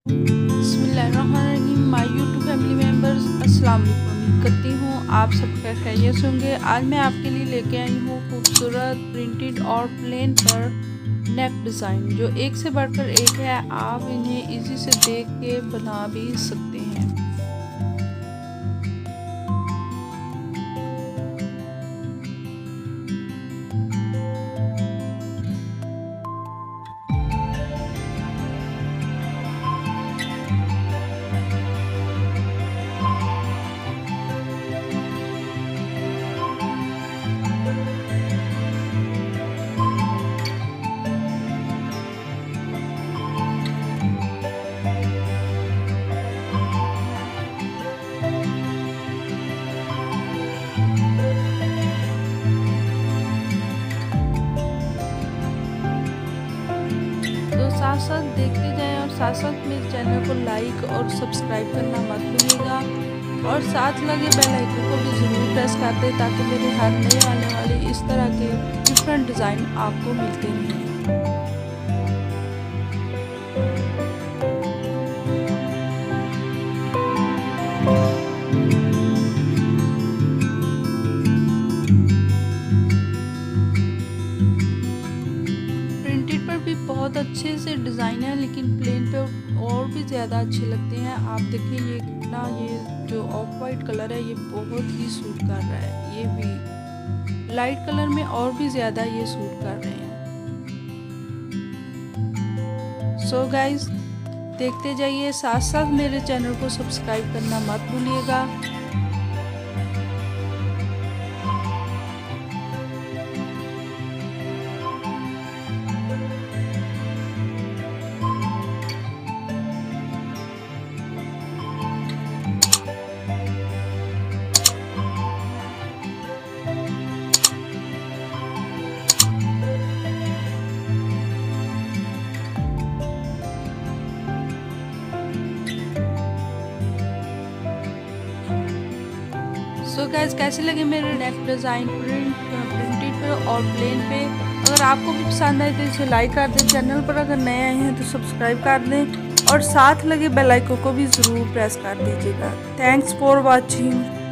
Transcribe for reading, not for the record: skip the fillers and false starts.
बिस्मिल्लाहिर्रहमानिर्रहीम। My YouTube family members, अस्सलाम वालेकुम। उम्मीद करती हूँ आप सब खैरियत से होंगे। आज मैं आपके लिए लेके आई हूँ खूबसूरत प्रिंटेड और प्लेन पर नेक डिज़ाइन, जो एक से बढ़कर एक है। आप इन्हें इजी से देख के बना भी सकते हैं। तो साथ साथ देखते जाएं और साथ साथ मेरे चैनल को लाइक और सब्सक्राइब करना मत भूलिएगा, और साथ लगे बेल आइकन को भी ज़रूर प्रेस कर दें ताकि मेरे हर नए आने वाले इस तरह के डिफरेंट डिज़ाइन आपको मिलते रहें। प्रिंटेड पर भी बहुत अच्छे से डिज़ाइन है, लेकिन प्लेन पे और भी ज़्यादा अच्छे लगते हैं। आप देखिए ये कितना, ये जो ऑफ वाइट कलर है ये बहुत ही सूट कर रहा है। ये भी लाइट कलर में और भी ज़्यादा ये सूट कर रहे हैं। सो गाइज, देखते जाइए, साथ साथ मेरे चैनल को सब्सक्राइब करना मत भूलिएगा। सो गाइस, कैसे लगे मेरे नेक डिज़ाइन प्रिंटेड पे और प्लेन पे? अगर आपको भी पसंद आए तो इसे लाइक कर दें। चैनल पर अगर नए आए हैं तो सब्सक्राइब कर दें और साथ लगे बेल आइकन को भी ज़रूर प्रेस कर दीजिएगा। Thanks for watching.